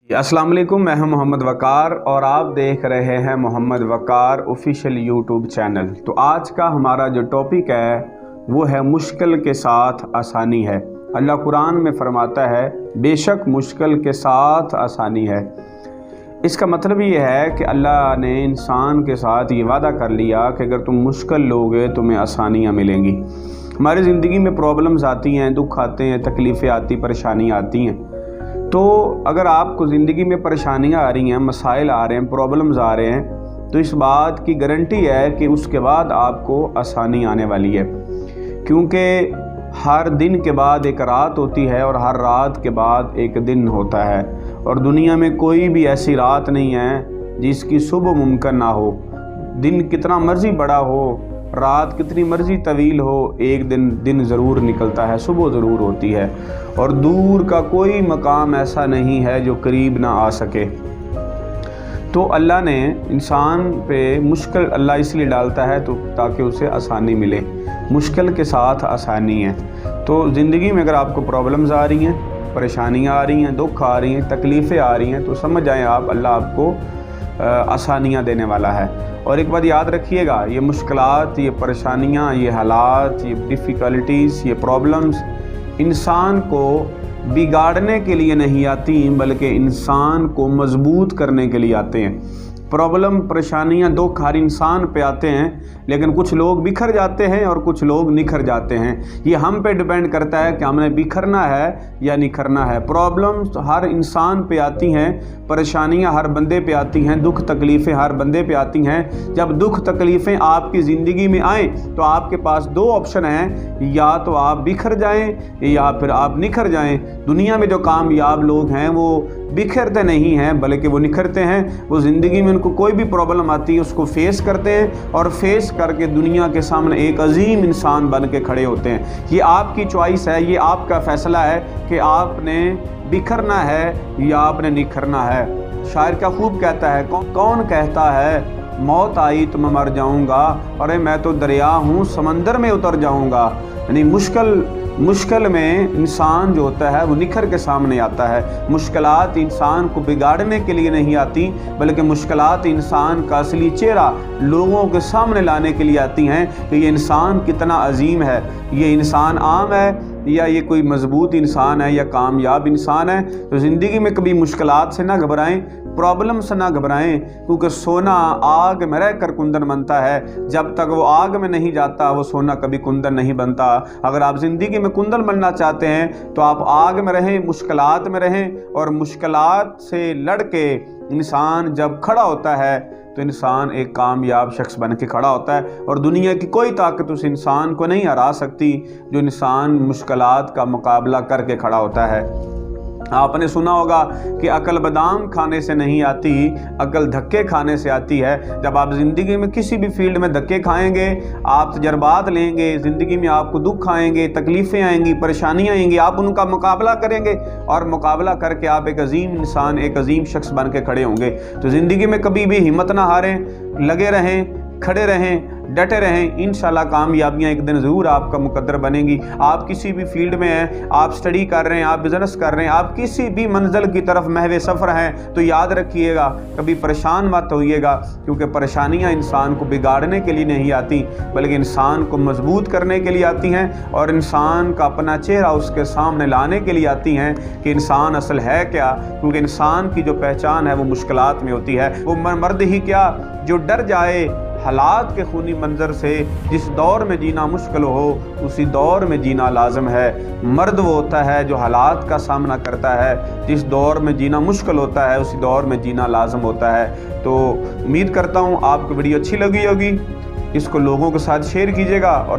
अस्सलाम वालेकुम, मैं हूं मोहम्मद वकार और आप देख रहे हैं मोहम्मद वकार ऑफिशियल यूट्यूब चैनल। तो आज का हमारा जो टॉपिक है वो है मुश्किल के साथ आसानी है। अल्लाह कुरान में फरमाता है बेशक मुश्किल के साथ आसानी है। इसका मतलब ये है कि अल्लाह ने इंसान के साथ ये वादा कर लिया कि अगर तुम मुश्किल लोगे तुम्हें आसानियाँ मिलेंगी। हमारी ज़िंदगी में प्रॉब्लम्स आती हैं, दुख आते हैं, तकलीफ़ें आती, परेशानियाँ आती हैं। तो अगर आपको ज़िंदगी में परेशानियाँ आ रही हैं, मसाइल आ रहे हैं, प्रॉब्लम्स आ रहे हैं, तो इस बात की गारंटी है कि उसके बाद आपको आसानी आने वाली है। क्योंकि हर दिन के बाद एक रात होती है और हर रात के बाद एक दिन होता है, और दुनिया में कोई भी ऐसी रात नहीं है जिसकी सुबह मुमकिन ना हो। दिन कितना मर्जी बड़ा हो, रात कितनी मर्जी तवील हो, एक दिन ज़रूर निकलता है, सुबह ज़रूर होती है। और दूर का कोई मकाम ऐसा नहीं है जो करीब ना आ सके। तो अल्लाह ने इंसान पे मुश्किल अल्लाह इसलिए डालता है तो ताकि उसे आसानी मिले। मुश्किल के साथ आसानी है। तो ज़िंदगी में अगर आपको प्रॉब्लम्स आ रही हैं, परेशानियाँ आ रही हैं, दुख आ रही हैं, तकलीफ़ें आ रही हैं, तो समझ जाएँ आप अल्लाह आपको आसानियाँ देने वाला है। और एक बात याद रखिएगा, ये मुश्किलात, ये परेशानियाँ, ये हालात, ये डिफ़िकल्टीज़, ये प्रॉब्लम्स इंसान को बिगाड़ने के लिए नहीं आती, बल्कि इंसान को मजबूत करने के लिए आते हैं। प्रॉब्लम, परेशानियाँ, दुख हर इंसान पे आते हैं, लेकिन कुछ लोग बिखर जाते हैं और कुछ लोग निखर जाते हैं। ये हम पे डिपेंड करता है कि हमने बिखरना है या निखरना है। प्रॉब्लम्स हर इंसान पे आती हैं, परेशानियाँ हर बंदे पे आती हैं, दुख तकलीफ़ें हर बंदे पे आती हैं। जब दुख तकलीफ़ें आपकी ज़िंदगी में आएँ तो आपके पास दो ऑप्शन हैं, या तो आप बिखर जाएँ या फिर आप निखर जाएँ। दुनिया में जो कामयाब लोग हैं वो बिखरते नहीं हैं, बल्कि वो निखरते हैं। वो ज़िंदगी में उनको कोई भी प्रॉब्लम आती है उसको फेस करते हैं और फेस करके दुनिया के सामने एक अजीम इंसान बन के खड़े होते हैं। ये आपकी चॉइस है, ये आपका फ़ैसला है कि आपने बिखरना है या आपने निखरना है। शायर क्या खूब कहता है, कौन कहता है मौत आई तो मैं मर जाऊंगा, अरे मैं तो दरिया हूँ समंदर में उतर जाऊंगा। यानी मुश्किल में इंसान जो होता है वो निखर के सामने आता है। मुश्किलात इंसान को बिगाड़ने के लिए नहीं आती, बल्कि मुश्किलात इंसान का असली चेहरा लोगों के सामने लाने के लिए आती हैं कि ये इंसान कितना अजीम है, ये इंसान आम है या ये कोई मजबूत इंसान है या कामयाब इंसान है। तो ज़िंदगी में कभी मुश्किलात से ना घबराएं, प्रॉब्लम से ना घबराएं, क्योंकि सोना आग में रह कर कुंदन बनता है। जब तक वो आग में नहीं जाता वो सोना कभी कुंदन नहीं बनता। अगर आप ज़िंदगी में कुंदन बनना चाहते हैं तो आप आग में रहें, मुश्किलात में रहें, और मुश्किलात से लड़ के इंसान जब खड़ा होता है तो इंसान एक कामयाब शख्स बन के खड़ा होता है। और दुनिया की कोई ताकत उस इंसान को नहीं हरा सकती जो इंसान मुश्किलात का मुकाबला करके खड़ा होता है। आपने सुना होगा कि अकल बादाम खाने से नहीं आती, अकल धक्के खाने से आती है। जब आप ज़िंदगी में किसी भी फील्ड में धक्के खाएंगे, आप तजर्बात लेंगे, ज़िंदगी में आपको दुख आएंगे, तकलीफ़ें आएंगी, परेशानियाँ आएंगी, आप उनका मुकाबला करेंगे और मुकाबला करके आप एक अजीम इंसान, एक अजीम शख्स बन के खड़े होंगे। तो ज़िंदगी में कभी भी हिम्मत ना हारें, लगे रहें, खड़े रहें, डटे रहें। इंशाल्लाह कामयाबियाँ एक दिन ज़रूर आपका मुकद्दर बनेगी। आप किसी भी फील्ड में हैं, आप स्टडी कर रहे हैं, आप बिज़नेस कर रहे हैं, आप किसी भी मंजिल की तरफ महवे सफ़र हैं, तो याद रखिएगा कभी परेशान मत होइएगा, क्योंकि परेशानियाँ इंसान को बिगाड़ने के लिए नहीं आती, बल्कि इंसान को मजबूत करने के लिए आती हैं और इंसान का अपना चेहरा उसके सामने लाने के लिए आती हैं कि इंसान असल है क्या। क्योंकि इंसान की जो पहचान है वो मुश्किलात में होती है। वो मर्द ही क्या जो डर जाए हालात के खूनी मंजर से। जिस दौर में जीना मुश्किल हो उसी दौर में जीना लाजम है। मर्द वो होता है जो हालात का सामना करता है। जिस दौर में जीना मुश्किल होता है उसी दौर में जीना लाजम होता है। तो उम्मीद करता हूँ आपको वीडियो अच्छी लगी होगी। इसको लोगों के साथ शेयर कीजिएगा और